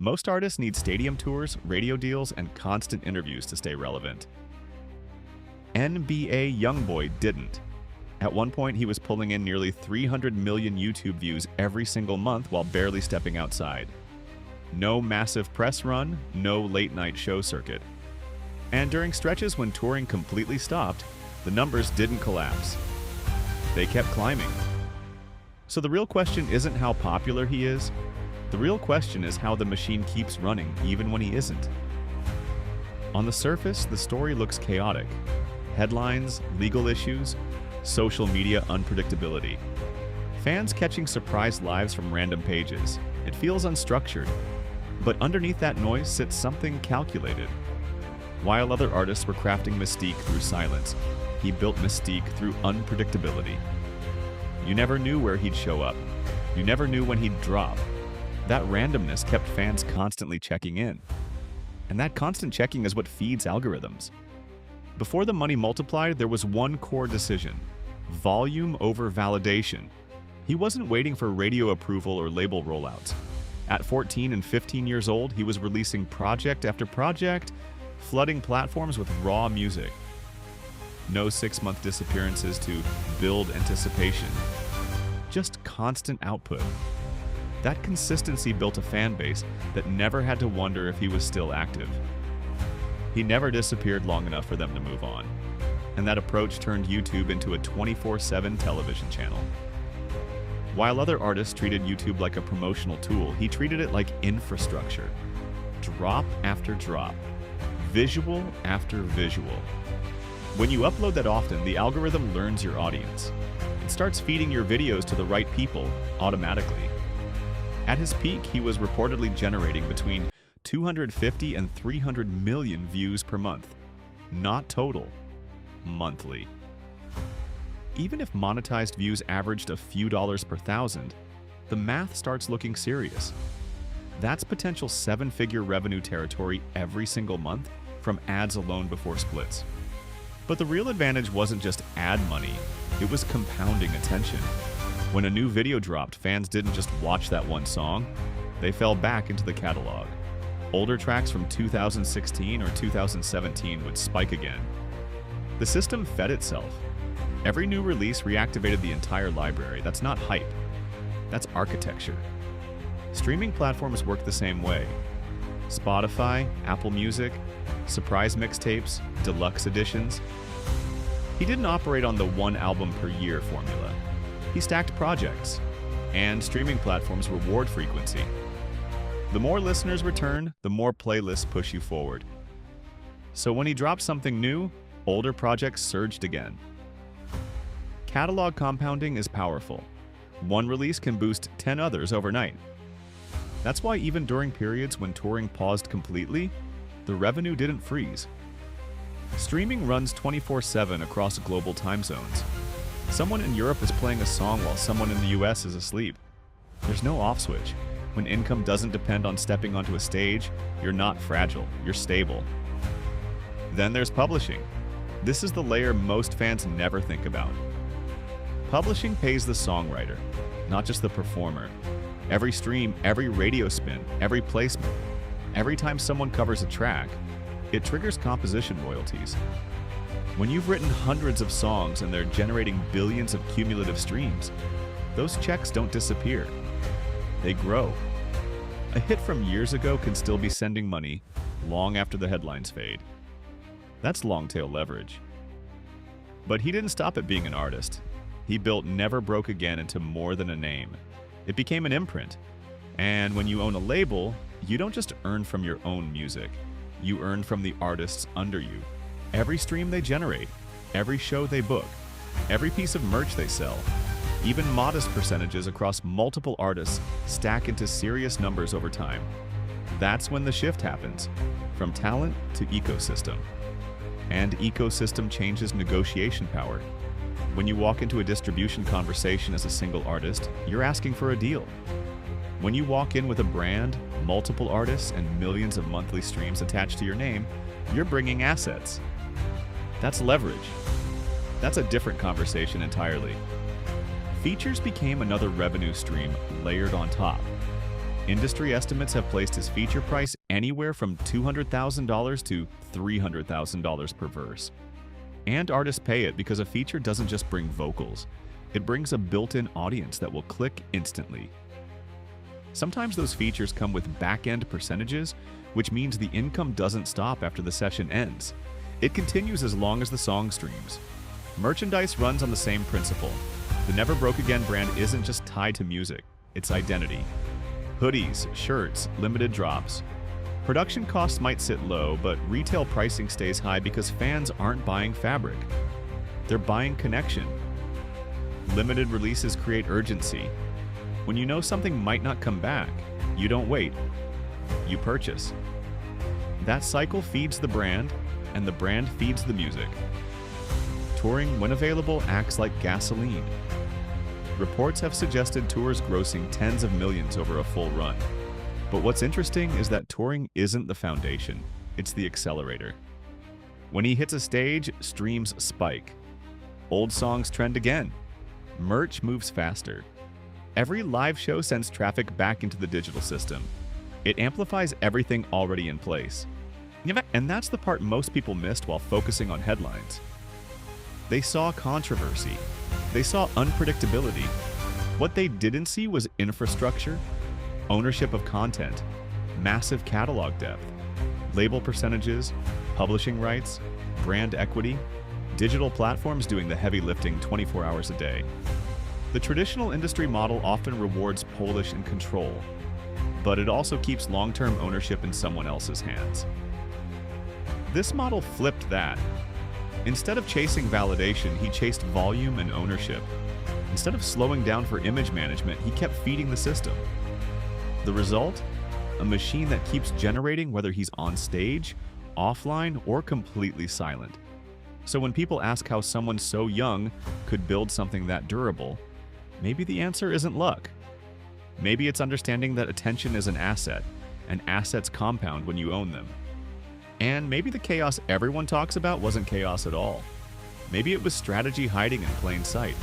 Most artists need stadium tours, radio deals, and constant interviews to stay relevant. NBA YoungBoy didn't. At one point, he was pulling in nearly 300 million YouTube views every single month while barely stepping outside. No massive press run, no late-night show circuit. And during stretches when touring completely stopped, the numbers didn't collapse. They kept climbing. So the real question isn't how popular he is. The real question is how the machine keeps running even when he isn't. On the surface, the story looks chaotic. Headlines, legal issues, social media unpredictability. Fans catching surprise lives from random pages. It feels unstructured. But underneath that noise sits something calculated. While other artists were crafting mystique through silence, he built mystique through unpredictability. You never knew where he'd show up. You never knew when he'd drop. That randomness kept fans constantly checking in. And that constant checking is what feeds algorithms. Before the money multiplied, there was one core decision: volume over validation. He wasn't waiting for radio approval or label rollouts. At 14 and 15 years old, he was releasing project after project, flooding platforms with raw music. No 6-month disappearances to build anticipation. Just constant output. That consistency built a fan base that never had to wonder if he was still active. He never disappeared long enough for them to move on. And that approach turned YouTube into a 24/7 television channel. While other artists treated YouTube like a promotional tool, he treated it like infrastructure. Drop after drop. Visual after visual. When you upload that often, the algorithm learns your audience. It starts feeding your videos to the right people automatically. At his peak, he was reportedly generating between 250 and 300 million views per month. Not total. Monthly. Even if monetized views averaged a few dollars per thousand, the math starts looking serious. That's potential 7-figure revenue territory every single month from ads alone before splits. But the real advantage wasn't just ad money, it was compounding attention. When a new video dropped, fans didn't just watch that one song, they fell back into the catalog. Older tracks from 2016 or 2017 would spike again. The system fed itself. Every new release reactivated the entire library. That's not hype. That's architecture. Streaming platforms work the same way. Spotify, Apple Music, surprise mixtapes, deluxe editions. He didn't operate on the one album per year formula. He stacked projects, and streaming platforms reward frequency. The more listeners return, the more playlists push you forward. So when he dropped something new, older projects surged again. Catalog compounding is powerful. One release can boost 10 others overnight. That's why even during periods when touring paused completely, the revenue didn't freeze. Streaming runs 24/7 across global time zones. Someone in Europe is playing a song while someone in the US is asleep. There's no off switch. When income doesn't depend on stepping onto a stage, you're not fragile, you're stable. Then there's publishing. This is the layer most fans never think about. Publishing pays the songwriter, not just the performer. Every stream, every radio spin, every placement, every time someone covers a track, it triggers composition royalties. When you've written hundreds of songs and they're generating billions of cumulative streams, those checks don't disappear. They grow. A hit from years ago can still be sending money long after the headlines fade. That's long-tail leverage. But he didn't stop at being an artist. He built Never Broke Again into more than a name. It became an imprint. And when you own a label, you don't just earn from your own music. You earn from the artists under you. Every stream they generate, every show they book, every piece of merch they sell, even modest percentages across multiple artists stack into serious numbers over time. That's when the shift happens, from talent to ecosystem. And ecosystem changes negotiation power. When you walk into a distribution conversation as a single artist, you're asking for a deal. When you walk in with a brand, multiple artists, and millions of monthly streams attached to your name, you're bringing assets. That's leverage. That's a different conversation entirely. Features became another revenue stream layered on top. Industry estimates have placed his feature price anywhere from $200,000 to $300,000 per verse. And artists pay it because a feature doesn't just bring vocals, it brings a built-in audience that will click instantly. Sometimes those features come with back-end percentages, which means the income doesn't stop after the session ends. It continues as long as the song streams. Merchandise runs on the same principle. The Never Broke Again brand isn't just tied to music, it's identity. Hoodies, shirts, limited drops. Production costs might sit low, but retail pricing stays high because fans aren't buying fabric. They're buying connection. Limited releases create urgency. When you know something might not come back, you don't wait. You purchase. That cycle feeds the brand, and the brand feeds the music. Touring, when available, acts like gasoline. Reports have suggested tours grossing tens of millions over a full run. But what's interesting is that touring isn't the foundation, it's the accelerator. When he hits a stage, streams spike. Old songs trend again. Merch moves faster. Every live show sends traffic back into the digital system. It amplifies everything already in place. And that's the part most people missed while focusing on headlines. They saw controversy. They saw unpredictability. What they didn't see was infrastructure, ownership of content, massive catalog depth, label percentages, publishing rights, brand equity, digital platforms doing the heavy lifting 24 hours a day. The traditional industry model often rewards polish and control, but it also keeps long-term ownership in someone else's hands. This model flipped that. Instead of chasing validation, he chased volume and ownership. Instead of slowing down for image management, he kept feeding the system. The result? A machine that keeps generating whether he's on stage, offline, or completely silent. So when people ask how someone so young could build something that durable, maybe the answer isn't luck. Maybe it's understanding that attention is an asset, and assets compound when you own them. And maybe the chaos everyone talks about wasn't chaos at all. Maybe it was strategy hiding in plain sight.